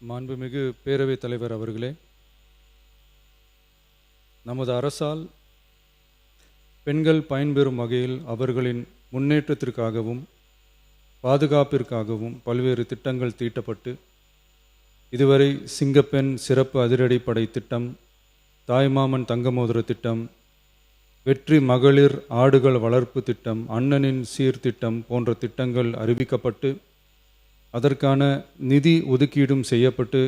மாண்புமிகு பேரவைத் தலைவர் அவர்களே, நமது அரசால் பெண்கள் பயன்பெறும் வகையில் அவர்களின் முன்னேற்றத்திற்காகவும் பாதுகாப்பிற்காகவும் பல்வேறு திட்டங்கள் தீட்டப்பட்டு இதுவரை சிங்கப்பெண் சிறப்பு அதிரடிப்படை திட்டம், தாய்மாமன் தங்கமோதிர திட்டம், வெற்றி மகளிர் ஆடுகள் வளர்ப்பு திட்டம், அண்ணனின் சீர்திட்டம் போன்ற திட்டங்கள் அறிவிக்கப்பட்டு அதற்கான நிதி ஒதுக்கீடும் செய்யப்பட்டு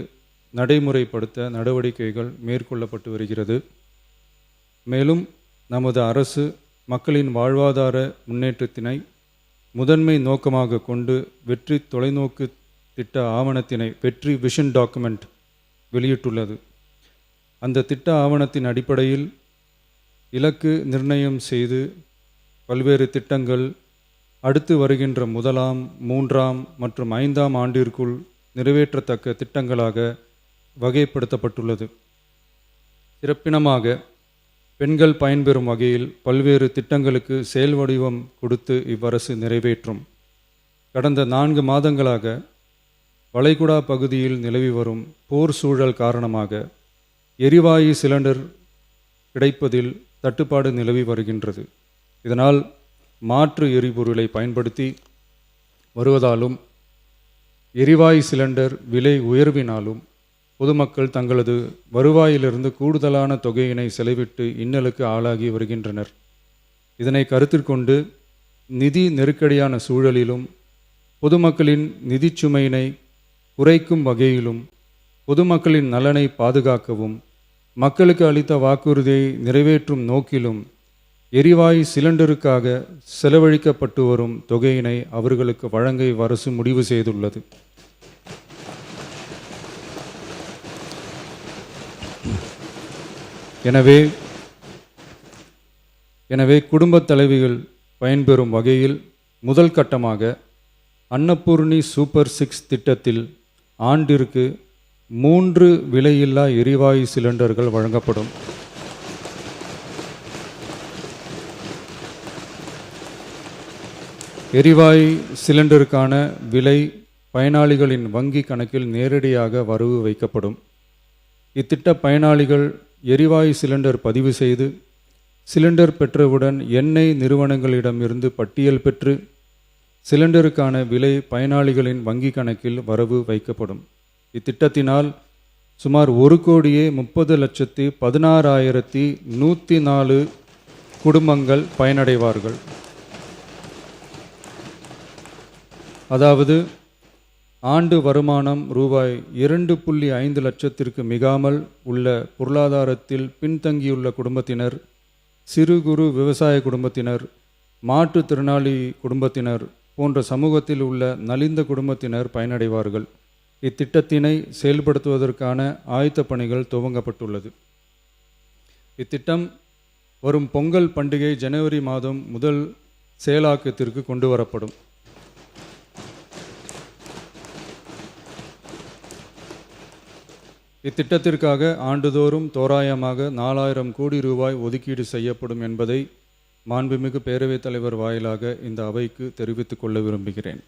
நடைமுறைப்படுத்த நடவடிக்கைகள் மேற்கொள்ளப்பட்டு வருகிறது. மேலும் நமது அரசு மக்களின் வாழ்வாதார முன்னேற்றத்தினை முதன்மை நோக்கமாக கொண்டு வெற்றி தொலைநோக்கு திட்ட ஆவணத்தினை வெற்றி விஷன் டாக்குமெண்ட் வெளியிட்டுள்ளது. அந்த திட்ட ஆவணத்தின் அடிப்படையில் இலக்கு நிர்ணயம் செய்து பல்வேறு திட்டங்கள் அடுத்து வருகின்ற 1ஆம், 3ஆம் மற்றும் 5ஆம் ஆண்டிற்குள் நிறைவேற்றத்தக்க திட்டங்களாக வகைப்படுத்தப்பட்டுள்ளது. சிறப்பினமாக பெண்கள் பயன்பெறும் வகையில் பல்வேறு திட்டங்களுக்கு செயல் வடிவம் கொடுத்து இவ்வரசு நிறைவேற்றும். கடந்த 4 மாதங்களாக வளைகுடா பகுதியில் நிலவி வரும் போர் சூழல் காரணமாக எரிவாயு சிலிண்டர் கிடைப்பதில் தட்டுப்பாடு நிலவி வருகின்றது. இதனால் மாற்று எரிபொருளை பயன்படுத்தி வருவதாலும் எரிவாயு சிலிண்டர் விலை உயர்வினாலும் பொதுமக்கள் தங்களது வருவாயிலிருந்து கூடுதலான தொகையினை செலவிட்டு இன்னலுக்கு ஆளாகி வருகின்றனர். இதனை கருத்திற்கொண்டு நிதி நெருக்கடியான சூழலிலும் பொதுமக்களின் நிதிச்சுமையினை குறைக்கும் வகையிலும் பொதுமக்களின் நலனை பாதுகாக்கவும் மக்களுக்கு அளித்த வாக்குறுதியை நிறைவேற்றும் நோக்கிலும் எரிவாயு சிலிண்டருக்காக செலவழிக்கப்பட்டு வரும் தொகையினை அவர்களுக்கு வழங்க அரசு முடிவு செய்துள்ளது. எனவே குடும்பத் தலைவிகள் பயன்பெறும் வகையில் முதல் கட்டமாக அன்னபூர்ணி சூப்பர் 6 திட்டத்தில் ஆண்டிற்கு 3 விலையில்லா எரிவாயு சிலிண்டர்கள் வழங்கப்படும். எரிவாயு சிலிண்டருக்கான விலை பயனாளிகளின் வங்கி கணக்கில் நேரடியாக வரவு வைக்கப்படும். இத்திட்ட பயனாளிகள் எரிவாயு சிலிண்டர் பதிவு செய்து சிலிண்டர் பெற்றவுடன் எண்ணெய் நிறுவனங்களிடமிருந்து பட்டியல் பெற்று சிலிண்டருக்கான விலை பயனாளிகளின் வங்கி கணக்கில் வரவு வைக்கப்படும். இத்திட்டத்தினால் சுமார் 1,30,16,104 குடும்பங்கள் பயனடைவார்கள். அதாவது ஆண்டு வருமானம் ரூபாய் 2.5 லட்சத்திற்கு மிகாமல் உள்ள பொருளாதாரத்தில் பின்தங்கியுள்ள குடும்பத்தினர், சிறு குறு விவசாய குடும்பத்தினர், மாற்றுத்திறனாளி குடும்பத்தினர் போன்ற சமூகத்தில் உள்ள நலிந்த குடும்பத்தினர் பயனடைவார்கள். இத்திட்டத்தினை செயல்படுத்துவதற்கான ஆயத்த பணிகள் துவங்கப்பட்டுள்ளது. இத்திட்டம் வரும் பொங்கல் பண்டிகை ஜனவரி மாதம் முதல் செயலாக்கத்திற்கு கொண்டு வரப்படும். இத்திட்டத்திற்காக ஆண்டுதோறும் தோராயமாக 4000 கோடி ரூபாய் ஒதுக்கீடு செய்யப்படும் என்பதை மாண்புமிகு பேரவைத் தலைவர் வாயிலாக இந்த அவைக்கு தெரிவித்துக் கொள்ள விரும்புகிறேன்.